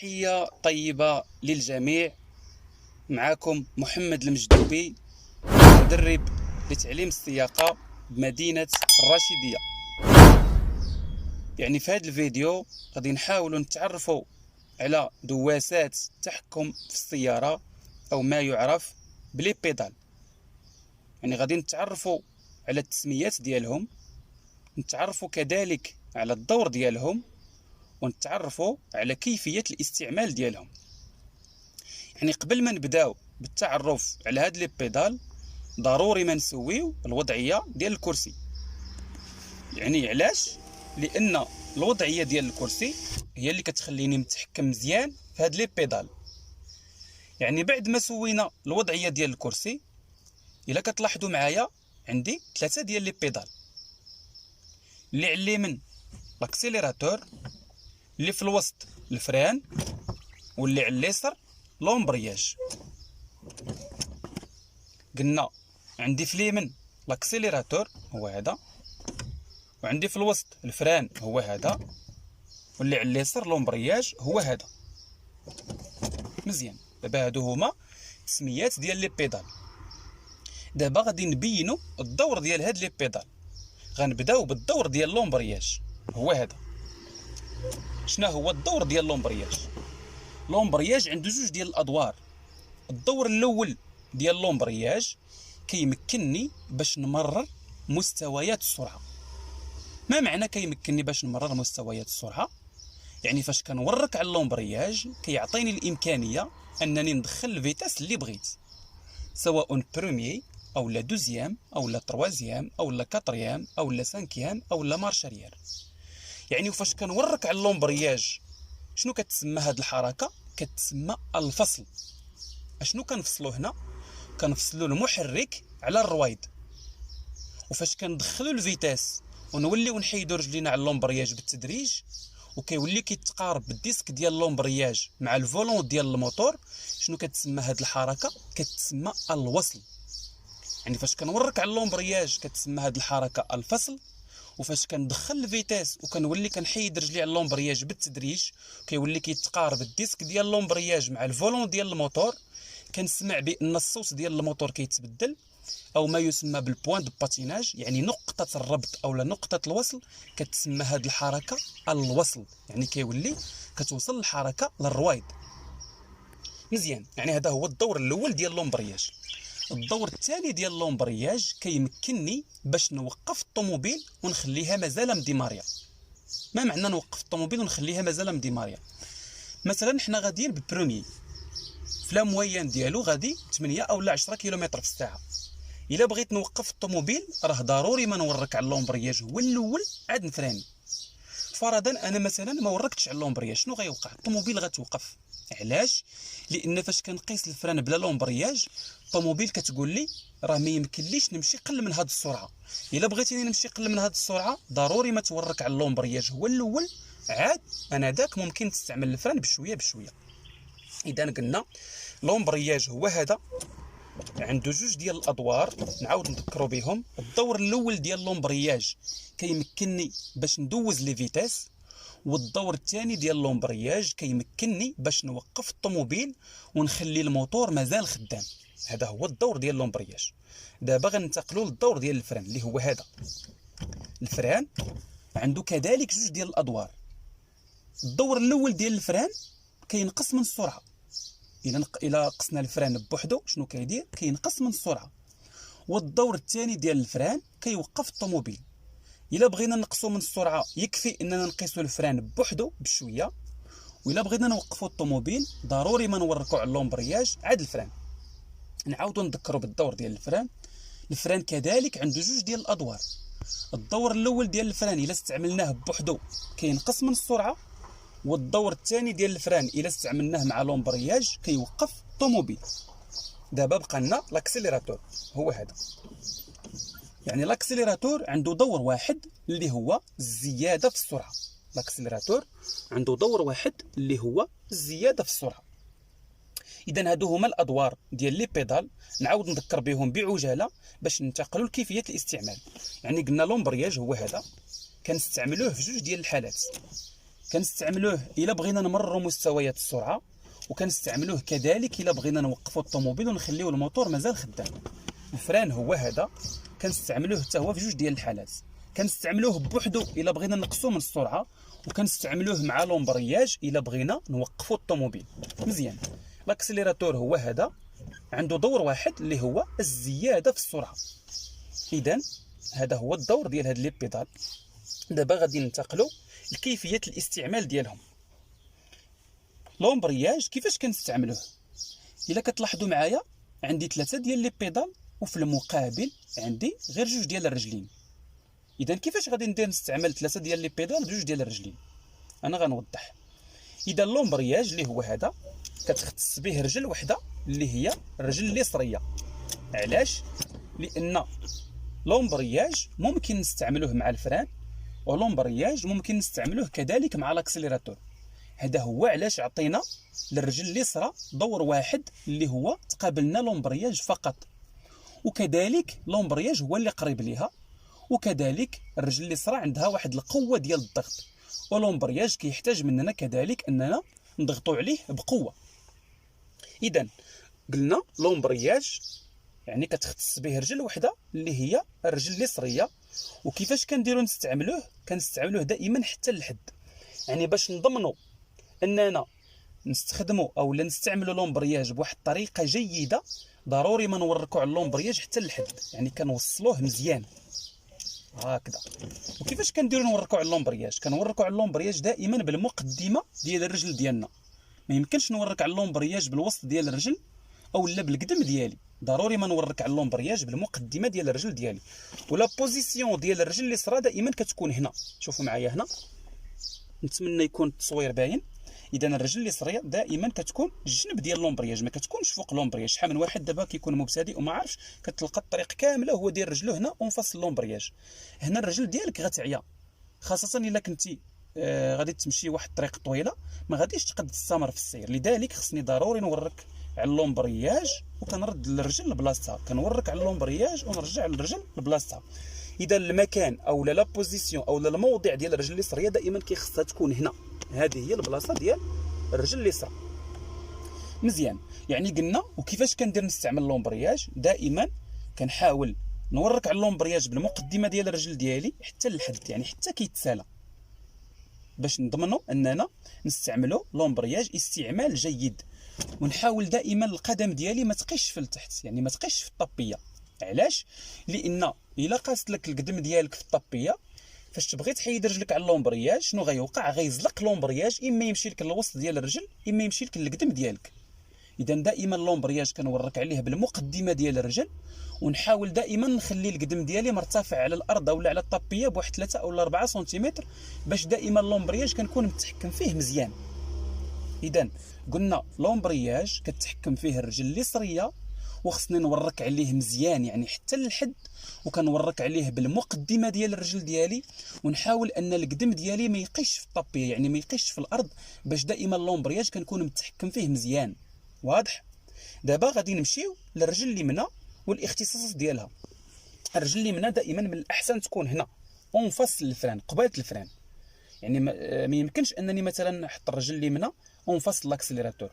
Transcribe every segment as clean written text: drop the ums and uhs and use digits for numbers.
تحية طيبة للجميع. معكم محمد المجدوبي، مدرب لتعليم السياقة بمدينة الراشدية. في هذا الفيديو غادي نحاولوا نتعرفوا على دواسات التحكم في السيارة أو ما يعرف بلي بيدال. غادي نتعرفوا على التسميات ديالهم، نتعرفوا كذلك على الدور ديالهم، ونتعرفوا على كيفية الاستعمال ديالهم. قبل ما نبداو بالتعرف على هاد لي بيدال ضروري ما نسويو الوضعية ديال الكرسي. علاش؟ لأن الوضعية ديال الكرسي هي اللي كتخليني متحكم مزيان في هاد لي بيدال. بعد ما سوينا الوضعية ديال الكرسي، إلا كتلاحظوا معايا عندي 3 ديال لي بيدال، اللي على اليمين لاكسيليراتور، اللي في الوسط الفران، واللي على اليسار لومبرياج. قلنا عندي في اليمين لاكسيليراتور هو هذا، وعندي في الوسط الفران هو هذا، واللي على اليسار لومبرياج هو هذا. مزيان، دابا هادو هما تسميات ديال لي بيدال. دابا غادي نبينوا الدور ديال هاد لي بيدال. غنبداو بالدور ديال لومبرياج هو هذا. شنو هو الدور ديال لومبرياج؟ لومبرياج عنده جوج ديال الادوار. الدور الاول ديال لومبرياج كيمكنني باش نمرر مستويات السرعه. ما معنى كيمكنني باش نمرر مستويات السرعه؟ فاش كنورك على اللومبرياج كيعطيني الامكانيه انني ندخل الفيتاس اللي بغيت، سواء بروميي او لا دوزيام او لا تروازيام او لا كاتريام او لا سانكيام او لا مارشاريير. وفاش كنورك على اللومبرياج شنو كتسمى هاد الحركه؟ كتسمى الفصل. اشنو كنفصلو هنا؟ كنفصلو المحرك على الرويد. وفاش كندخلو الفيتاس ونوليو نحيدو رجلينا على اللومبرياج بالتدريج، وكيولي كيتقارب بالديسك ديال اللومبرياج مع الفولون ديال الموتور، شنو كتسمى هاد الحركه؟ كتسمى الوصل. فاش كنورك على اللومبرياج كتسمى هاد الحركه الفصل، وفاش كندخل الفيتاس وكنولي كنحيد رجلي على اللومبرياج بالتدريج كيولي كيتقارب الديسك ديال اللومبرياج مع الفولون ديال الموتور، كنسمع بان الصوت ديال الموتور كيتبدل، او ما يسمى بالبوان دو باتيناج، نقطه الربط او نقطه الوصل. كتسمى هاد الحركه الوصل، كيولي كتوصل الحركه للرويد. مزيان، هذا هو الدور الاول ديال اللومبرياج. الدور الثاني ديال اللومبرياج كيمكنني باش نوقف الطوموبيل ونخليها مازال مديماريه. ما معنى نوقف الطوموبيل ونخليها مازال مديماريه؟ مثلا حنا غاديين بالبروميي في لا موين ديالو غادي 8 او 10 كيلومتر في الساعه. الا بغيت نوقف الطوموبيل راه ضروري ما نورك على اللومبرياج هو الاول عاد نفراني. فرضا انا مثلا ما وركتش على اللومبرياج، شنو غيوقع؟ الطوموبيل غتوقف. علاش؟ لان فاش كنقيس الفران بلا لومبرياج الطوموبيل كتقول لي راه ما يمكنليش نمشي قل من هاد السرعه. الا بغيتيني نمشي قل من هاد السرعه ضروري ما تورك على اللومبرياج هو الاول، عاد انا داك ممكن تستعمل الفران بشويه بشويه. اذا قلنا لومبرياج هو هذا، عنده جوج ديال الادوار نعاود نذكروا بهم. الدور الاول ديال لومبرياج كيمكنني باش ندوز لي فيتاس، والدور الثاني ديال لومبرياج كيمكنني باش نوقف الطوموبيل ونخلي الموتور مازال خدام. هذا هو الدور ديال لومبرياج. دابا غننتقلوا للدور ديال الفران اللي هو هذا. الفران عنده كذلك جوج ديال الادوار. الدور الاول ديال الفران كينقص من السرعه. الى قسنا الفران بوحدو شنو كيدير؟ كينقص من السرعه. والدور الثاني ديال الفران كيوقف الطوموبيل. الا بغينا نقصوا من السرعه يكفي اننا نقيسوا الفران بوحدو بشويه، وإلا بغينا نوقفوا الطوموبيل ضروري ما نوركوا على اللومبرياج عاد الفران. نعاودوا نذكروا بالدور ديال الفران. الفران كذلك عنده جوج ديال الادوار. الدور الاول ديال الفران الا استعملناه بوحدو كينقص من السرعه، والدور الثاني ديال الفران الا استعملناه مع لومبرياج كيوقف الطوموبيل. دابا بقى لنا لاكسيليراتور هو هذا. لاكسيليراتور عنده دور واحد اللي هو الزياده في السرعه. لاكسيليراتور عنده دور واحد اللي هو الزياده في السرعه. اذا هادو هما الادوار ديال لي بيدال. نعاود نذكر بهم بعجاله باش ننتقلوا لكيفيه الاستعمال. قلنا لومبرياج هو هذا، كنستعملوه في جوج ديال الحالات. كنستعملوه الا بغينا نمرروا مستويات السرعه، وكنستعملوه كذلك الا بغينا نوقفوا الطوموبيل ونخليو الموتور مازال خدام. الفران هو هذا، كنستعملوه حتى هو في جوج ديال الحالات. كنستعملوه بوحدو الا بغينا نقصوا من السرعه، وكنستعملوه مع لومبرياج الا بغينا نوقفوا الطوموبيل. مزيان. لاكسيليراتور هو هذا، عنده دور واحد اللي هو الزياده في السرعه. اذا هذا هو الدور ديال هاد لي بيدال. دابا غادي ننتقلوا لكيفيه الاستعمال ديالهم. لومبرياج كيفاش كنستعملوه؟ الا كتلاحظوا معايا عندي 3 ديال لي بيدال، وفي المقابل عندي غير 2 ديال الرجلين. اذا كيفاش غادي ندير نستعمل 3 ديال لي بيدال و2 ديال الرجلين؟ انا غنوضح. اذا اللومبرياج اللي هو هذا كتختص به رجل وحده اللي هي الرجل اليسريه. علاش؟ لان لومبرياج ممكن نستعملوه مع الفران، ولومبرياج ممكن نستعملوه كذلك مع الاكسليراتور. هذا هو علاش عطينا للرجل اليسرى دور واحد اللي هو تقابلنا لومبرياج فقط، وكذلك لومبرياج هو اللي قريب ليها، وكذلك الرجل اليسرى عندها واحد القوه ديال الضغط، ولومبرياج كيحتاج مننا كذلك اننا نضغطوا عليه بقوه. اذا قلنا لومبرياج يعني كتختص به رجل وحده اللي هي الرجل اليسريه. وكيفاش كنديروا نستعملوه؟ كنستعملوه دائما حتى للحد، يعني باش نضمنوا اننا نستخدموا او نستعملوا لومبرياج بواحد الطريقه جيده، ضروري ما نوركوا على اللومبرياج حتى للحد، يعني كنوصلوه مزيان هكذا. وكيفاش كنديروا نوركوا على اللومبرياج؟ كنوركوا على اللومبرياج دائما بالمقدمه ديال الرجل ديالنا. ما يمكنش نورك على اللومبرياج بالوسط ديال الرجل او لا بالقدم ديالي، ضروري ما نورك على اللومبرياج بالمقدمه ديال الرجل ديالي. ولا بوزيسيون ديال الرجل اليسرى دائما كتكون هنا. شوفوا معايا هنا، نتمنى يكون التصوير باين. اذا الرجل اليسريه دائما كتكون الجنب ديال اللومبرياج، ما كتكونش فوق اللومبرياج. شحال من واحد دابا كيكون مبتدئ وما عارفش، كتلقى الطريق كامله هو داير رجلو هنا ونفصل اللومبرياج. هنا الرجل ديالك غتعيا، خاصه الا كنتي غادي تمشي واحد الطريق طويله، ما غاديش تقد تستمر في السير. لذلك خصني ضروري نورك على اللومبرياج وكنرد الرجل لبلاصتها، كنورك على اللومبرياج ونرجع الرجل لبلاصتها. اذا المكان او لا بوزيسيون او لا الموضع ديال الرجل اليسريه دائما كيخصها تكون هنا. هذه هي البلاصه ديال الرجل اليسرى. مزيان. يعني قلنا وكيفاش كندير نستعمل اللومبرياج؟ دائما كنحاول نورك على اللومبرياج بالمقدمه ديال الرجل ديالي حتى للحد، يعني حتى كيتسالى، باش نضمنوا اننا نستعملوا لومبرياج استعمال جيد. ونحاول دائما القدم ديالي ما تقيش في التحت، يعني ما تقيش في الطبيه. علاش؟ لان الا قاست لك القدم ديالك في الطبيه، فاش تبغي تحيد رجلك على اللومبرياج شنو غيوقع؟ غيزلق لومبرياج، اما يمشي لك للوسط ديال الرجل اما يمشي لك للقدم ديالك. اذا دائما اللومبرياج كنورك عليه بالمقدمه ديال الرجل، ونحاول دائما نخلي القدم ديالي مرتفع على الارض او على الطبيه بواحد 3 او 4 سنتيمتر، باش دائما اللومبرياج كنكون متحكم فيه مزيان. اذا قلنا لومبرياج كتحكم فيه الرجل اليسريه، وخصني نورك عليه مزيان يعني حتى للحد، وكنورك عليه بالمقدمه ديال الرجل ديالي، ونحاول ان القدم ديالي ما يقيش في الطبيه، يعني ما يقيش في الارض، باش دائما اللومبرياج كنكون متحكم فيه مزيان. واضح؟ دابا غادي نمشيو للرجل اليمنى والاختصاصات ديالها. الرجل اليمنى دائما من الاحسن تكون هنا ونفصل الفران قبيله الفران، يعني ما يمكنش انني مثلا نحط الرجل اليمنى ونفصل لاكسليراتور.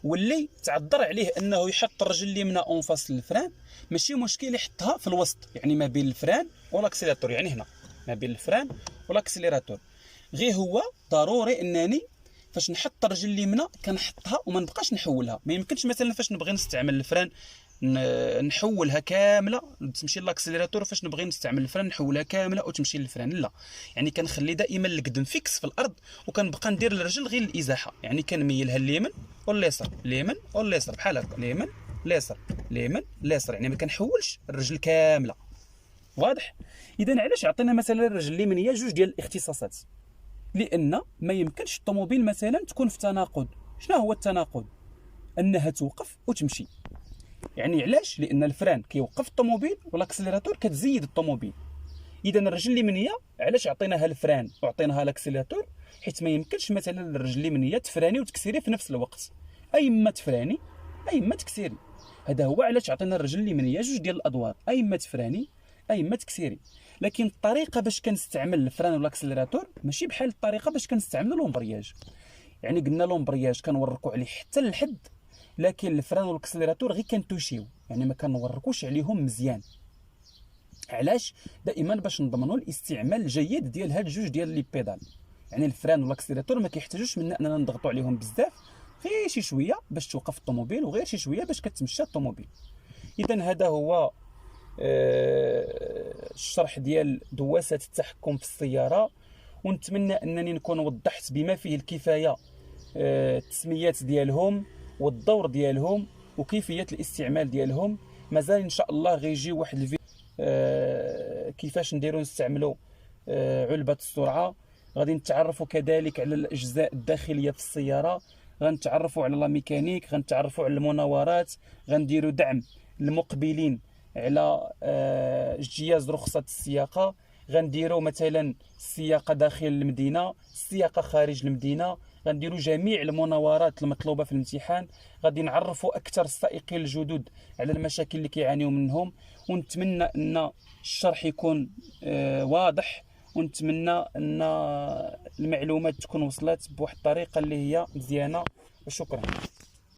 واللي تعذر عليه انه يحط الرجل اليمنى ونفصل الفران، ماشي مشكل يحطها في الوسط، يعني ما بين الفران والاكسليراتور، يعني هنا ما بين الفران والاكسليراتور. غير هو ضروري انني فاش نحط الرجل اليمنى كنحطها وما نبقاش نحولها. ما يمكنش مثلا فاش نبغي نستعمل الفران نحولها كامله تمشي للاكسليراتور، فاش نبغي نستعمل الفران نحولها كامله وتمشي للفران. لا، يعني كنخلي دائما القدم فيكس في الارض، وكنبقى ندير الرجل غير الازاحه، يعني كنميلها اليمين واليسار، اليمين واليسار بحال هكا، اليمين اليسار، اليمين اليسار، يعني ما كنحولش الرجل كامله. واضح؟ اذا علاش عطينا مثلا الرجل اليمنيه 2 ديال الاختصاصات؟ لان ما يمكنش الطوموبيل مثلا تكون في تناقض. شنو هو التناقض؟ انها توقف وتمشي. يعني علاش؟ لان الفران كيوقف الطوموبيل والاكسليراتور كتزيد الطوموبيل. اذا الرجل اليمنيه علاش عطيناها الفران وعطيناها الاكسليراتور؟ حيت ما يمكنش مثلا الرجل اليمنيه تفراني وتكسيري في نفس الوقت، اي اما تفراني اي اما تكسيري. هذا هو علاش عطينا الرجل اليمنيه 2 ديال الادوار، اي اما تفراني اي اما تكسيري. لكن الطريقه باش كنستعمل الفران والاكسليراتور ماشي بحال الطريقه باش كنستعملوا لومبرياج. يعني قلنا لومبرياج كنوركوا عليه حتى للحد، لكن الفران والاكسليراتور غير كنتوشيو، يعني ما كنوركوش عليهم مزيان. علاش؟ دائما باش نضمنوا الاستعمال الجيد ديال هاد جوج ديال لي بيدال. يعني الفران والاكسليراتور ما كيحتاجوش منا اننا نضغطوا عليهم بزاف، غير شي شويه باش توقف الطوموبيل وغير شي شويه باش كتمشى الطوموبيل. اذا هذا هو الشرح ديال دواسات التحكم في السياره، ونتمنى انني نكون وضحت بما فيه الكفايه التسميات ديالهم والدور ديالهم وكيفيه الاستعمال ديالهم. مازال ان شاء الله غيجي واحد الفيديو كيفاش نديرو نستعملوا علبه السرعه. غادي نتعرفوا كذلك على الاجزاء الداخليه في السياره، غنتعرفوا على لا ميكانيك، غنتعرفوا على المناورات، غنديروا دعم للمقبلين على اجتياز رخصه السياقه، غنديروا مثلا السياقه داخل المدينه، السياقه خارج المدينه، غنديروا جميع المناورات المطلوبه في الامتحان. غادي نعرفوا اكثر السائقين الجدد على المشاكل اللي كيعانيوا منهم، ونتمنى ان الشرح يكون واضح، ونتمنى ان المعلومات تكون وصلت بواحد الطريقه اللي هي مزيانه. وشكرا.